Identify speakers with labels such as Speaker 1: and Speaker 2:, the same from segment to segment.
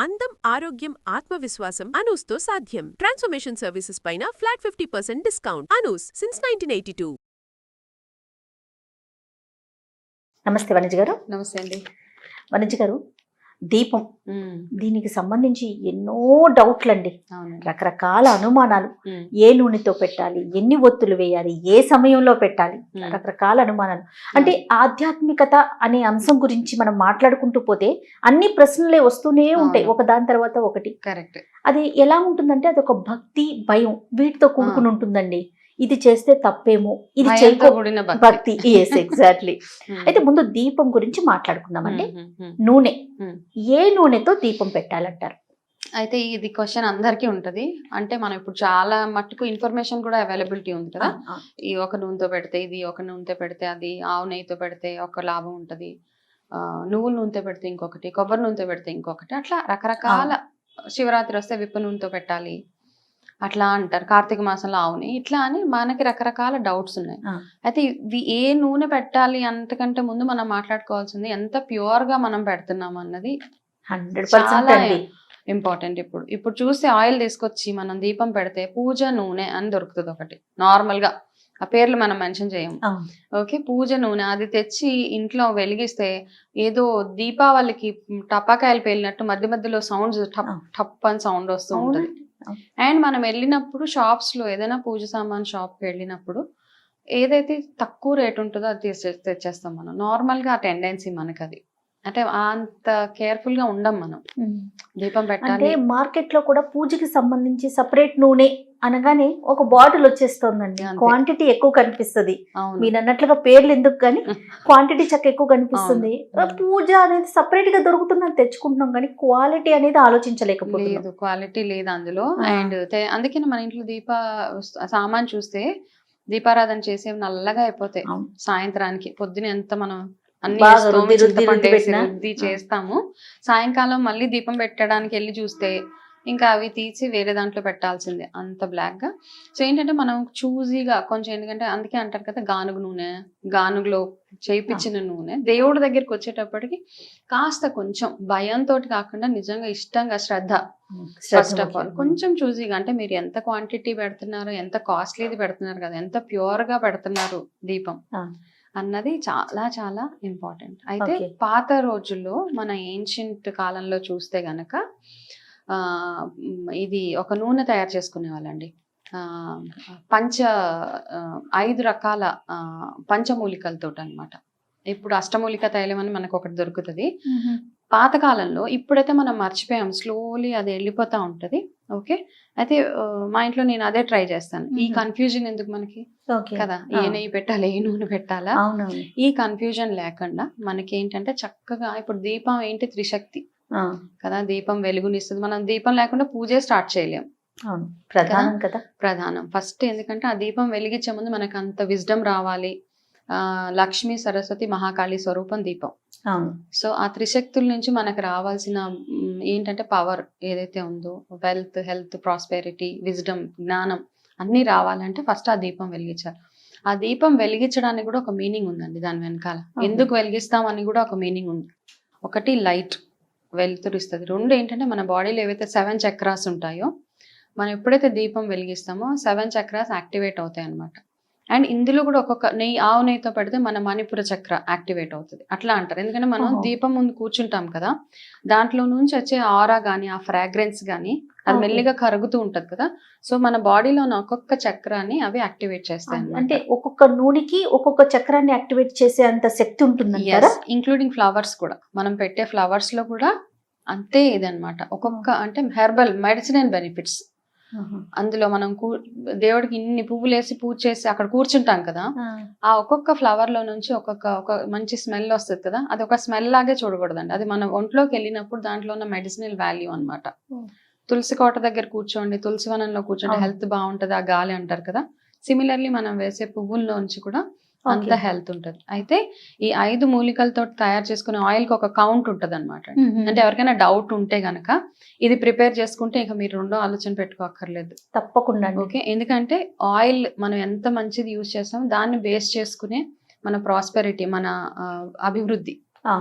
Speaker 1: అందం, ఆరోగ్యం, ఆత్మవిశ్వాసం అనూస్తో సాధ్యం. ట్రాన్స్ఫర్మేషన్ సర్వీసెస్ పైన ఫ్లాట్ 50% డిస్కౌంట్. అనూస్ సిన్స్ 1982.
Speaker 2: నమస్తే వనిజ గారు.
Speaker 3: నమస్తే అండి.
Speaker 2: వనిజ గారు, దీపం దీనికి సంబంధించి ఎన్నో డౌట్లండి, రకరకాల అనుమానాలు. ఏ నూనెతో పెట్టాలి, ఎన్ని ఒత్తులు వేయాలి, ఏ సమయంలో పెట్టాలి, రకరకాల అనుమానాలు. అంటే ఆధ్యాత్మికత అనే అంశం గురించి మనం మాట్లాడుకుంటూ పోతే అన్ని ప్రశ్నలే వస్తూనే ఉంటాయి, ఒక దాని తర్వాత ఒకటి.
Speaker 3: కరెక్ట్.
Speaker 2: అది ఎలా ఉంటుందంటే అది ఒక భక్తి, భయం వీటితో కూడుకుని ఉంటుందండి. ఇది చేస్తే తప్పేమో, ఇది చేయకూడని భక్తి. Yes, exactly. అయితే ముందు దీపం గురించి మాట్లాడుకుందామండి. నూనె, ఏ నూనెతో దీపం పెట్టాలంటారు?
Speaker 3: అయితే ఇది క్వశ్చన్ అందరికీ ఉంటది. అంటే మనం ఇప్పుడు చాలా మట్టుకు ఇన్ఫర్మేషన్ కూడా అవైలబిలిటీ ఉంది కదా. ఈ ఒక నూనెతో పెడితే ఇది, ఒక నూనెతో పెడితే అది, ఆవు నెయ్యితో పెడితే ఒక లాభం ఉంటది, నువ్వుల నూనెతో పెడితే ఇంకొకటి, కొబ్బరి నూనెతో పెడితే ఇంకొకటి, అట్లా రకరకాల. శివరాత్రి వస్తే విప్ప నూనెతో పెట్టాలి అట్లా అంటారు, కార్తీక మాసంలో ఆవుని, ఇట్లా అని మనకి రకరకాల డౌట్స్ ఉన్నాయి. అయితే ఏ నూనె పెట్టాలి అంతకంటే ముందు మనం మాట్లాడుకోవాల్సింది ఎంత ప్యూర్ గా మనం పెడుతున్నాం అన్నది
Speaker 2: 100%
Speaker 3: ఇంపార్టెంట్. ఇప్పుడు చూస్తే ఆయిల్ తీసుకొచ్చి మనం దీపం పెడితే పూజ నూనె అని దొరుకుతుంది ఒకటి, నార్మల్ గా ఆ పేర్లు మనం మెన్షన్ చేయము. ఓకే, పూజ నూనె అది తెచ్చి ఇంట్లో వెలిగిస్తే ఏదో దీపావళికి టపాకాయలు పేలినట్టు మధ్య మధ్యలో సౌండ్స్ టప్ టప్ అని సౌండ్ వస్తూ ఉంటుంది. అండ్ మనం వెళ్ళినప్పుడు షాప్స్ లో ఏదైనా పూజ సామాన్ షాప్ కి వెళ్ళినప్పుడు ఏదైతే తక్కువ రేట్ ఉంటుందో అది తెచ్చేస్తాం మనం. నార్మల్ గా ఆ టెండెన్సీ మనకు, అది అంటే అంత కేర్ఫుల్ గా ఉండం మనం. దీపం పెట్టాలి.
Speaker 2: మార్కెట్ లో కూడా పూజకి సంబంధించి సపరేట్ నూనె అనగానే ఒక బాటిల్ వచ్చేస్తుందండి, క్వాంటిటీ ఎక్కువ కనిపిస్తుంది. మీరు అన్నట్లుగా పేర్లు ఎందుకు కానీ క్వాంటిటీ చక్క ఎక్కువ కనిపిస్తుంది. పూజ అనేది సపరేట్ గా దొరుకుతుందని తెచ్చుకుంటున్నాం కానీ క్వాలిటీ అనేది ఆలోచించలేకపోలేదు,
Speaker 3: క్వాలిటీ లేదు అందులో. అండ్ అందుకని మన ఇంట్లో సామాన్ చూస్తే దీపారాధన చేసేవి నల్లగా అయిపోతాయి సాయంత్రానికి. పొద్దున ఎంత మనం అన్ని చేస్తాము, సాయంకాలం మళ్ళీ దీపం పెట్టడానికి వెళ్ళి చూస్తే ఇంకా అవి తీసి వేరే దాంట్లో పెట్టాల్సిందే, అంత బ్లాక్ గా. సో ఏంటంటే మనం చూజీగా కొంచెం, ఎందుకంటే అందుకే అంటారు కదా గానుగు నూనె, గానుగులో చేయించిన నూనె దేవుడి దగ్గరికి వచ్చేటప్పటికి కాస్త కొంచెం భయంతో కాకుండా నిజంగా ఇష్టంగా శ్రద్ధ, ఫస్ట్ ఆఫ్ ఆల్ కొంచెం చూజీగా, అంటే మీరు ఎంత క్వాంటిటీ పెడుతున్నారు, ఎంత కాస్ట్లీది పెడుతున్నారు కదా, ఎంత ప్యూర్ గా పెడుతున్నారు దీపం అన్నది చాలా చాలా ఇంపార్టెంట్. అయితే పాత రోజుల్లో మన ఏన్షియంట్ కాలంలో చూస్తే గనక ఇది ఒక నూనె తయారు చేసుకునే వాళ్ళండి. 5 రకాల పంచమూలికలతో అనమాట. ఇప్పుడు అష్టమూలిక తైలం అని మనకు ఒకటి దొరుకుతుంది. పాతకాలంలో, ఇప్పుడైతే మనం మర్చిపోయాం, స్లోలీ అది వెళ్ళిపోతా ఉంటది. ఓకే, అయితే మా ఇంట్లో నేను అదే ట్రై చేస్తాను. ఈ కన్ఫ్యూజన్ ఎందుకు మనకి కదా, ఏ నెయ్యి పెట్టాలి, ఏ నూనె పెట్టాలా, ఈ కన్ఫ్యూజన్ లేకుండా మనకి ఏంటంటే చక్కగా, ఇప్పుడు దీపం ఏంటి, త్రిశక్తి కదా, దీపం వెలుగునిస్తుంది. మనం దీపం లేకుండా పూజే స్టార్ట్ చేయలేం,
Speaker 2: ప్రధానం కదా,
Speaker 3: ప్రధానం ఫస్ట్. ఎందుకంటే ఆ దీపం వెలిగించే ముందు మనకు అంత విజ్డమ్ రావాలి. లక్ష్మీ, సరస్వతి, మహాకాళి స్వరూపం దీపం. సో ఆ త్రిశక్తుల నుంచి మనకు రావాల్సిన ఏంటంటే పవర్ ఏదైతే ఉందో, వెల్త్, హెల్త్, ప్రాస్పెరిటీ, విజ్డమ్, జ్ఞానం అన్ని రావాలంటే ఫస్ట్ ఆ దీపం వెలిగించాలి. ఆ దీపం వెలిగించడానికి కూడా ఒక మీనింగ్ ఉందండి దాని వెనకాల. ఎందుకు వెలిగిస్తాం అని కూడా ఒక మీనింగ్ ఉంది. ఒకటి లైట్, వెలుతురిస్తుంది. 2 ఏంటంటే మన బాడీలో ఏవైతే 7 చక్రాస్ ఉంటాయో, మనం ఎప్పుడైతే దీపం వెలిగిస్తామో 7 చక్రాస్ యాక్టివేట్ అవుతాయి అనమాట. అండ్ ఇందులో కూడా ఒక్కొక్క ఆవు నెయ్యితో పెడితే మన మణిపుర చక్ర యాక్టివేట్ అవుతుంది అట్లా అంటారు. ఎందుకంటే మనం దీపం ముందు కూర్చుంటాం కదా, దాంట్లో నుంచి వచ్చే ఆరా గానీ, ఆ ఫ్రాగ్రెన్స్ గానీ అది మెల్లిగా కరుగుతూ ఉంటది కదా. సో మన బాడీలో ఉన్న ఒక్కొక్క చక్రాన్ని అవి యాక్టివేట్ చేస్తాయి.
Speaker 2: అంటే ఒక్కొక్క నూనెకి ఒక్కొక్క చక్రాన్ని యాక్టివేట్ చేసే అంత శక్తి ఉంటుంది,
Speaker 3: ఇంక్లూడింగ్ ఫ్లవర్స్ కూడా. మనం పెట్టే ఫ్లవర్స్ లో కూడా అంతే ఇదనమాట. ఒక్కొక్క అంటే హెర్బల్ మెడిసినల్ బెనిఫిట్స్ అందులో. మనం దేవుడికి ఇన్ని పువ్వులు వేసి పూజ చేసి అక్కడ కూర్చుంటాం కదా, ఆ ఒక్కొక్క ఫ్లవర్ లో నుంచి ఒక మంచి స్మెల్ వస్తుంది కదా, అది ఒక స్మెల్ లాగే చూడకూడదండి. అది మన ఒంట్లోకి వెళ్ళినప్పుడు దాంట్లో ఉన్న మెడిసినల్ వాల్యూ అనమాట. తులసి కోట దగ్గర కూర్చోండి, తులసి వనంలో కూర్చోండి, హెల్త్ బాగుంటది ఆ గాలి అంటారు కదా. సిమిలర్లీ మనం వేసే పువ్వుల్లోంచి కూడా అంత హెల్త్ ఉంటది. అయితే ఈ 5 మూలికలతో తయారు చేసుకునే ఆయిల్ కి ఒక కౌంట్ ఉంటది అనమాట. అంటే ఎవరికైనా డౌట్ ఉంటే గనక ఇది ప్రిపేర్ చేసుకుంటే ఇక మీరు రెండో ఆలోచన పెట్టుకోక్కర్లేదు,
Speaker 2: తప్పకుండా.
Speaker 3: ఓకే, ఎందుకంటే ఆయిల్ మనం ఎంత మంచిది యూజ్ చేస్తామో దాన్ని బేస్ చేసుకునే మన ప్రాస్పెరిటీ, మన అభివృద్ధి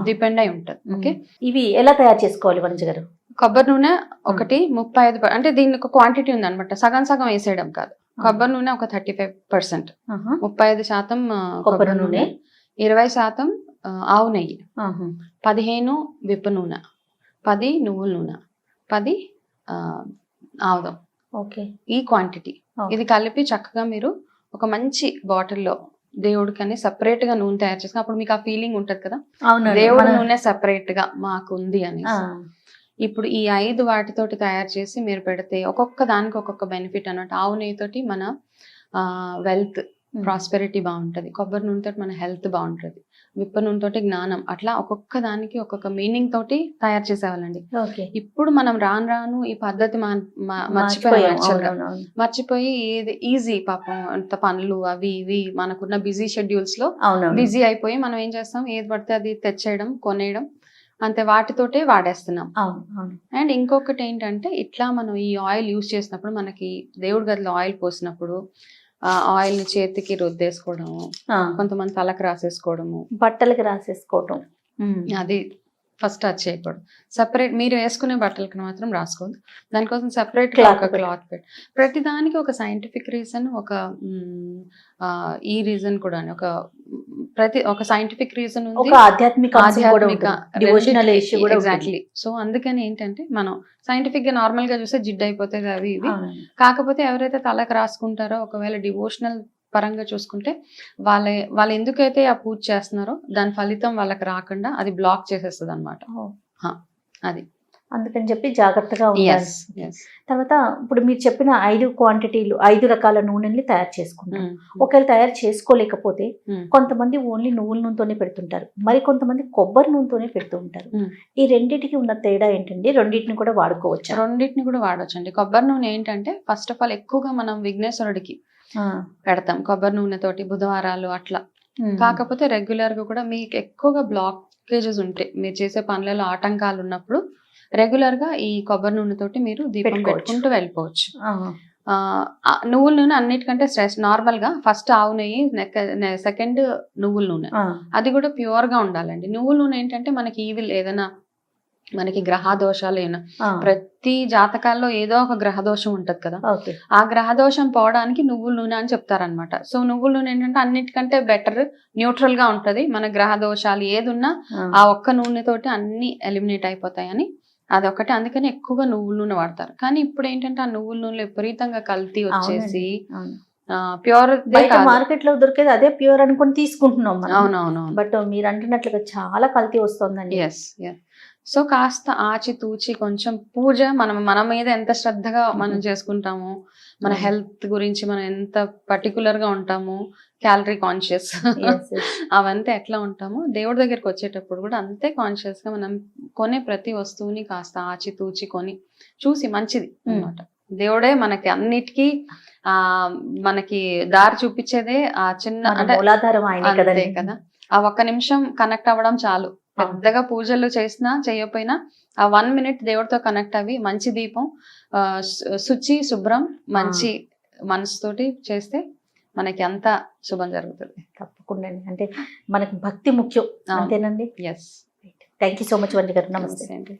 Speaker 3: డిపెండ్ అయి ఉంటది. ఓకే,
Speaker 2: ఇవి ఎలా తయారు చేసుకోవాలి వనిజ గారు?
Speaker 3: కొబ్బరి నూనె ఒకటి 35 అంటే దీనికి ఒక క్వాంటిటీ ఉంది అనమాట, సగం సగం వేసేయడం కాదు. కొబ్బరి నూనె ఒక 35%, 35% కొబ్బరి నూనె, 20% ఆవు నెయ్యి, 15 విప్ప నూనె, 10 నువ్వుల నూనె, 10 ఆముదం.
Speaker 2: ఓకే,
Speaker 3: ఈ క్వాంటిటీ ఇది కలిపి చక్కగా మీరు ఒక మంచి బాటిల్లో దేవుడికని సెపరేట్ గా నూనె తయారు చేసుకుని, అప్పుడు మీకు ఆ ఫీలింగ్ ఉంటది కదా, దేవుడి నూనె సెపరేట్ గా మాకు ఉంది అని. ఇప్పుడు ఈ 5 వాటితోటి తయారు చేసి మీరు పెడితే ఒక్కొక్క దానికి ఒక్కొక్క బెనిఫిట్ అన్నట్టు. ఆవు నెయ్యితోటి మన వెల్త్ ప్రాస్పెరిటీ బాగుంటది, కొబ్బరి నూనెతోటి మన హెల్త్ బాగుంటది, విప్ప నూనెతోటి జ్ఞానం, అట్లా ఒక్కొక్క దానికి ఒక్కొక్క మీనింగ్ తోటి తయారు చేసేవాళ్ళండి. ఇప్పుడు మనం రాను రాను ఈ పద్ధతి మర్చిపోయి ఈజీ పాపం అంత పనులు అవి ఇవి మనకున్న బిజీ షెడ్యూల్స్ లో బిజీ అయిపోయి మనం ఏం చేస్తాం, ఏది పడితే అది తెచ్చేయడం కొనేయడం అంతే, వాటితోటే వాడేస్తున్నాం. అండ్ ఇంకొకటి ఏంటంటే, ఇట్లా మనం ఈ ఆయిల్ యూజ్ చేసినప్పుడు మనకి దేవుడి గదిలో ఆయిల్ పోసినప్పుడు ఆయిల్ ని చేతికి రుద్దేసుకోవడము, కొంతమంది తలకు రాసేసుకోవడము,
Speaker 2: బట్టలకి రాసేసుకోవడం,
Speaker 3: అది ఫస్ట్ అది చేయకూడదు. సెపరేట్ మీరు వేసుకునే బట్టలకి మాత్రం రాసుకోవద్దు, దానికోసం సెపరేట్ ఒక క్లాత్ పెట్టి, ప్రతి దానికి ఒక సైంటిఫిక్ రీజన్, ఒక ఈ రీజన్ కూడా ఒక సైంటిఫిక్ రీజన్ ఉంది, ఎగ్జాక్ట్లీ. సో అందుకని ఏంటంటే మనం సైంటిఫిక్ గా నార్మల్ గా చూస్తే జిడ్డు అయిపోతుంది అవి ఇవి, కాకపోతే ఎవరైతే తలకు రాసుకుంటారో ఒకవేళ డివోషనల్ పరంగా చూసుకుంటే వాళ్ళు ఎందుకైతే ఆ పూజ చేస్తున్నారో దాని ఫలితం వాళ్ళకి రాకుండా అది బ్లాక్ చేసేస్తుంది అనమాట. అది
Speaker 2: అందుకని చెప్పి జాగ్రత్తగా ఉండాలి. తర్వాత ఇప్పుడు మీరు చెప్పిన 5 క్వాంటిటీలు 5 రకాల నూనెల్ని తయారు చేసుకుంటాం. ఒకవేళ తయారు చేసుకోలేకపోతే కొంతమంది ఓన్లీ నువ్వుల నూనెతోనే పెడుతుంటారు, మరి కొంతమంది కొబ్బరి నూనెతోనే పెడుతూ ఉంటారు. ఈ రెండింటికి ఉన్న తేడా ఏంటండి? రెండింటిని కూడా వాడుకోవచ్చు?
Speaker 3: రెండింటిని కూడా వాడవచ్చు అండి. కొబ్బరి నూనె ఏంటంటే ఫస్ట్ ఆఫ్ ఆల్ ఎక్కువగా మనం విఘ్నేశ్వరుడికి పెడతాం కొబ్బరి నూనెతోటి బుధవారాలు అట్లా. కాకపోతే రెగ్యులర్ గా కూడా మీకు ఎక్కువగా బ్లాకేజెస్ ఉంటాయి, మీరు చేసే పనులలో ఆటంకాలు ఉన్నప్పుడు రెగ్యులర్ గా ఈ కొబ్బరి నూనెతోటి మీరు దీపం పెట్టుకుంటూ వెళ్ళిపోవచ్చు. నువ్వుల నూనె అన్నిటికంటే నార్మల్ గా ఫస్ట్ ఆవు నెయ్యి, సెకండ్ నువ్వుల నూనె, అది కూడా ప్యూర్ గా ఉండాలండి. నువ్వుల నూనె ఏంటంటే మనకి ఈవిల్ ఏదైనా మనకి గ్రహ దోషాలు ప్రతి జాతకాల్లో ఏదో ఒక గ్రహ దోషం ఉంటది కదా, ఆ గ్రహ దోషం పోవడానికి నువ్వుల నూనె అని చెప్తారనమాట. సో నువ్వుల నూనె ఏంటంటే అన్నిటికంటే బెటర్, న్యూట్రల్ గా ఉంటది, మన గ్రహ దోషాలు ఏదున్నా ఆ ఒక్క నూనెతోటి అన్ని ఎలిమినేట్ అయిపోతాయని అదొకటి. అందుకని ఎక్కువగా నువ్వుల నూనె వాడతారు. కానీ ఇప్పుడు ఏంటంటే ఆ నువ్వుల నూనెలో విపరీతంగా కల్తీ వచ్చేసి ప్యూర్
Speaker 2: మార్కెట్ లో దొరికేది అదే ప్యూర్ అనుకుని తీసుకుంటున్నాం.
Speaker 3: అవునవును,
Speaker 2: బట్ మీరు అంటున్నట్లుగా చాలా కల్తీ వస్తుందండి.
Speaker 3: సో కాస్త ఆచితూచి కొంచెం పూజ మన మీద ఎంత శ్రద్ధగా మనం చేసుకుంటాము, మన హెల్త్ గురించి మనం ఎంత పర్టికులర్ గా ఉంటాము, క్యాలరీ కాన్షియస్ అవంతా ఎట్లా ఉంటామో దేవుడి దగ్గరికి వచ్చేటప్పుడు కూడా అంతే కాన్షియస్ గా మనం కొనే ప్రతి వస్తువుని కాస్త ఆచితూచి కొని చూసి మంచిది అన్నమాట. దేవుడే మనకి అన్నిటికీ మనకి దారి చూపించేదే ఆ చిన్న అంతే కదా, ఆ 1 నిమిషం కనెక్ట్ అవ్వడం చాలు. పెద్దగా పూజలు చేసినా చేయకపోయినా ఆ 1 మినిట్ దేవుడితో కనెక్ట్ అవి మంచి దీపం, శుచి శుభ్రం మంచి మనసుతోటి చేస్తే మనకి అంతా శుభం జరుగుతుంది.
Speaker 2: తప్పకుండా, అంటే మనకి భక్తి ముఖ్యం, అంతేనండి.
Speaker 3: Yes,
Speaker 2: thank you so much Vanji గారు. నమస్తే అండి.